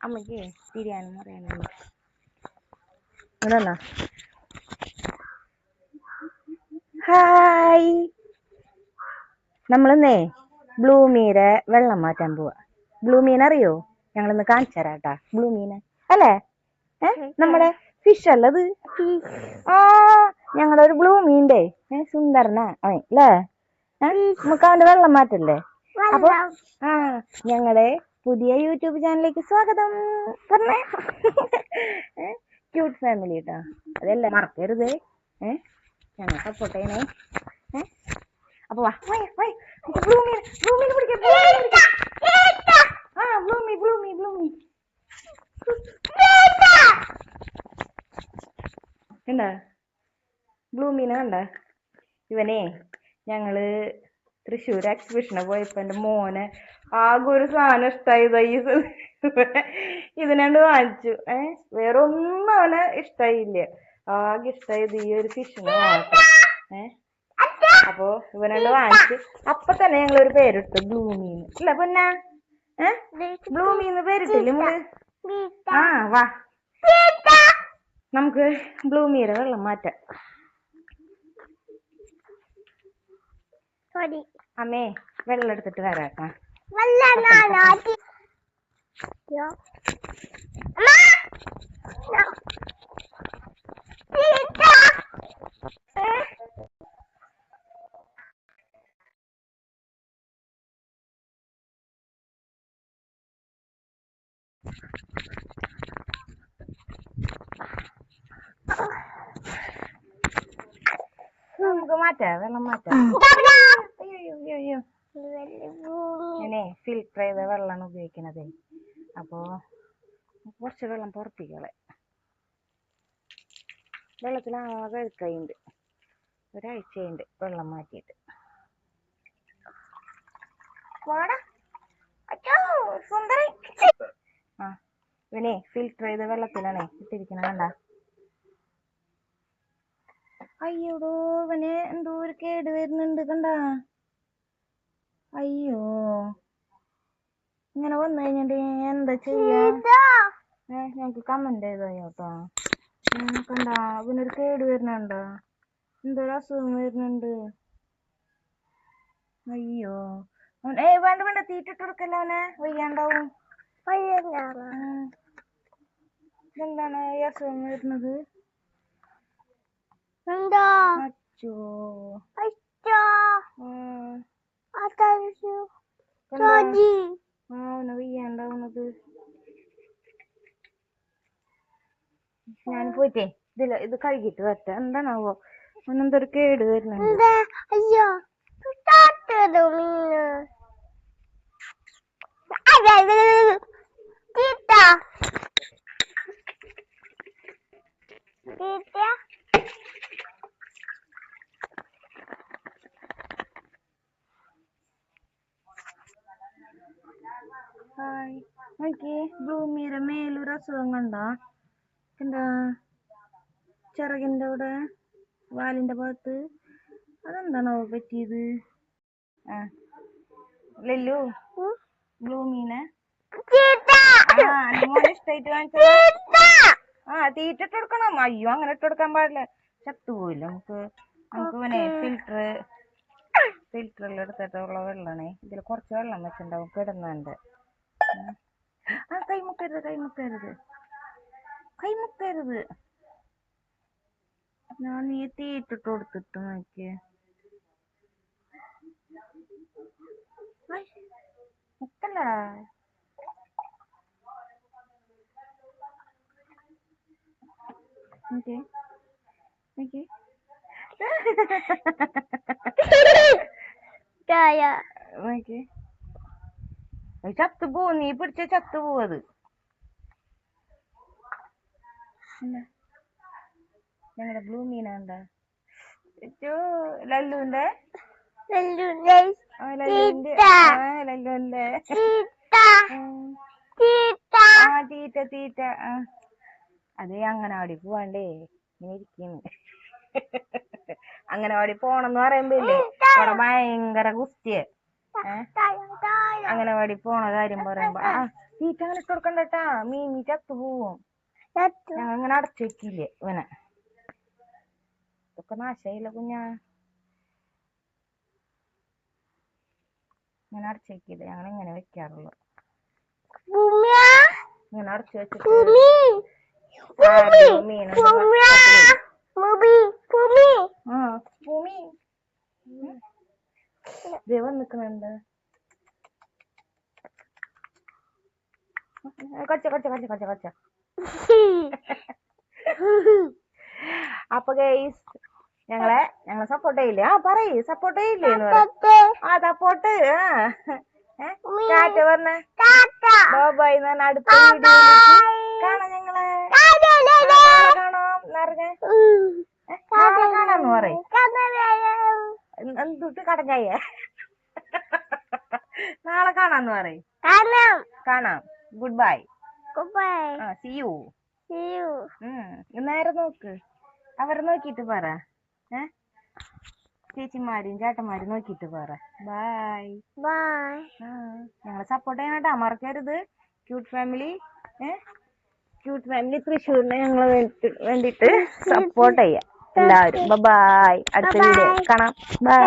അമ്മയ്ക്ക് ബിരിയാണി പറയാനുണ്ട്. ഇങ്ങനെന്നാ ഹായ്, നമ്മളിന്നേ ബ്ലൂമീരെ വെള്ളം മാറ്റാൻ പോവാ. ബ്ലൂമീൻ അറിയോ? ഞങ്ങളിന്ന് കാണിച്ചു തരാട്ടാ ബ്ലൂമീനെ അല്ലേ. നമ്മുടെ ഫിഷ് അല്ലത്. ആ ഞങ്ങളുടെ ഒരു ബ്ലൂമീൻ്റെ സുന്ദരനാ അവൻ അല്ലേ. നമുക്ക് അവന്റെ വെള്ളം മാറ്റല്ലേ. അപ്പൊ ഞങ്ങളുടെ പുതിയ യൂട്യൂബ് ചാനലിലേക്ക് സ്വാഗതം പറഞ്ഞേ. ക്യൂട്ട് ഫാമിലി കേട്ടാ, അതെല്ലാം മറക്കരുത്. ഞങ്ങൾ സപ്പോർട്ട് ചെയ്യണേ. അപ്പൊ വാ ബ്ലൂമീൻ പിടിക്കാം. ബ്ലൂമി കണ്ട ബ്ലൂമീനെ കണ്ട. ഇവനെ ഞങ്ങള് തൃശ്ശൂർ എക്സിബിഷന് പോയപ്പോ എന്റെ മോനെ ആകെ ഒരു സാധനം ഇഷ്ടായത് ഇതിനാണ്ട് വാങ്ങിച്ചു. വേറെ ഒന്നും അവനെ ഇഷ്ടായില്ല. ആകെ ഇഷ്ടായത് ഈ ഒരു ഫിഷിനെ മാത്രം. അപ്പൊ ഇവനാണ്ട് വാങ്ങിച്ചു. അപ്പൊ തന്നെ ഞങ്ങളൊരു പേരിട്ടു ബ്ലൂമീൻ. ഇല്ല പൊന്നാ, ബ്ലൂമീന്ന് പേരിട്ടില്ല നമ്മള്. വാ നമുക്ക് ബ്ലൂമീരെ വെള്ളം മാറ്റാം. അമ്മേ വെള്ളം എടുത്തിട്ട് വരാട്ടാ. നമുക്ക് മാറ്റാം, വെള്ളം മാറ്റാം. അയ്യോ ഞാനേ ഫിൽറ്റർ ചെയ്ത വെള്ളമാണ് ഉപയോഗിക്കണത്. അപ്പോ കുറച്ച് വെള്ളം പുറത്തേക്കളെ. വെള്ളത്തിൽ ആകെ അഴുക്കായിണ്ട്. ഒരാഴ്ചയുണ്ട് വെള്ളം മാറ്റിയിട്ട്. ഇവനെ ഫിൽറ്റർ ചെയ്ത വെള്ളത്തിലാണേ ഇട്ടിരിക്കണ കണ്ട. അയ്യോടോ, ഇവന് എന്തോ ഒരു കേട് വരുന്നുണ്ട് കണ്ട. അയ്യോ, ഇങ്ങനെ വന്നു കഴിഞ്ഞിട്ട് എന്താ ചെയ്യാ? ഞങ്ങക്ക് കമന്റ് ചെയ്തോ കേട്ടോ. കണ്ട ഇവനൊരു കേട് വരുന്നുണ്ടോ, എന്തൊരു അസുഖം വരുന്നുണ്ട്. അയ്യോ വേണ്ട തീറ്റിട്ട് കൊടുക്കല്ല, അവനെ വയ്യാണ്ടാവും. എന്താണ് ഈ അസുഖം വരുന്നത്? അച്ചോ അവനെ വയ്യാണ്ടാവുന്നത്. ഞാൻ പോയിട്ടേ ഇത് കഴുകിട്ട് വരട്ടെ. എന്താണാവോ അവനെന്തൊരു കേട് വരുന്നുണ്ട്. അയ്യോ ഹായ്, നോക്കി ബ്ലൂമിയുടെ മേലൊരു അസുഖം കണ്ടാ. എന്താ ചിറകിന്റെ അവിടെ വാലിന്റെ ഭാഗത്ത് അതെന്താണോ പറ്റിയത്? ലല്ലു ബ്ലൂമീനെ മോനെ ഇഷ്ടായിട്ട് വാങ്ങിച്ചതാ. തീറ്റിട്ട് കൊടുക്കണം. അയ്യോ അങ്ങനെ ഇട്ട് കൊടുക്കാൻ പാടില്ല, ചത്തുപോയില്ല. നമുക്ക് ഇവനെ ഫിൽറ്ററിൽ എടുത്തിട്ടുള്ള വെള്ളാണേ. ഇതിൽ കുറച്ച് വെള്ളം വെച്ചിട്ടുണ്ടാവും കിടന്നുണ്ട്. കൈമുക്കരുത്. ഞാൻ നീ തീറ്റിട്ട് കൊടുത്തിട്ട് നോക്കിയേ. മുക്കല്ല ചത്തുപോ, നീ പിടിച്ച ചത്തുപോവത്. ഞങ്ങളുടെ ബ്ലൂമീനുണ്ട്. ലല്ലുവിന്റെ തീറ്റ അത് അംഗനവാടി പോവാണ്ടേ ഇങ്ങനെ ഇരിക്കുന്നു. അംഗനവാടി പോണെന്ന് പറയുമ്പോ ഇല്ലേ അവിടെ ഭയങ്കര ഗുസ്തിയ. അംഗനവാടി പോണ കാര്യം പറയുമ്പോ തീറ്റ അങ്ങനെ ഇട്ട് കൊടുക്കണ്ടട്ടാ, മീൻ ചത്തു പോവും. ഞങ്ങൾ ഇങ്ങനെ അടച്ചു വെക്കില്ലേ ഇവനെ. ഇതൊക്കെ നാശായില്ല കുഞ്ഞാ, ഇങ്ങനെ അടച്ചു വെക്കില്ലേ, ഞങ്ങൾ ഇങ്ങനെ വെക്കാറുള്ളു. ഇങ്ങനെ അടച്ചു വെച്ചിട്ട് മീൻ വന്നിക്കുന്നുണ്ട്. കൊച്ച കൊച്ച കൊച്ച കൊച്ച കൊച്ച. അപ്പൊ ഗൈസ് ഞങ്ങളെ സപ്പോർട്ട് ചെയ്യില്ലേ? പറയ് സപ്പോർട്ട് ചെയ്യില്ലേ എന്ന് പറ. സപ്പോർട്ട് ടാറ്റ പറഞ്ഞ ബൈ എന്ന് പറഞ്ഞ അടുത്ത വീഡിയോയിലേക്ക് കാണാം. ഞങ്ങളെ കാണാം കാണാന്ന് പറയും. എന്തുട്ട് കടഞ്ഞായ നാളെ കാണാന്ന് പറയും. കാണാം. Good bye. See you. നേരെ നോക്ക്, അവരെ നോക്കിട്ട് പറ. ചേച്ചിമാരും ചേട്ടന്മാരും നോക്കിട്ട് പറ ബൈ. ഞങ്ങളെ സപ്പോർട്ട് ചെയ്യണട്ടാ, മറക്കരുത്. ക്യൂട്ട് ഫാമിലി തൃശ്ശൂരിനെ ഞങ്ങളെ വേണ്ടിട്ട് സപ്പോർട്ട് ചെയ്യാം എല്ലാവരും. ബൈ. അടുത്ത വീഡിയോ കാണാം. ബൈ.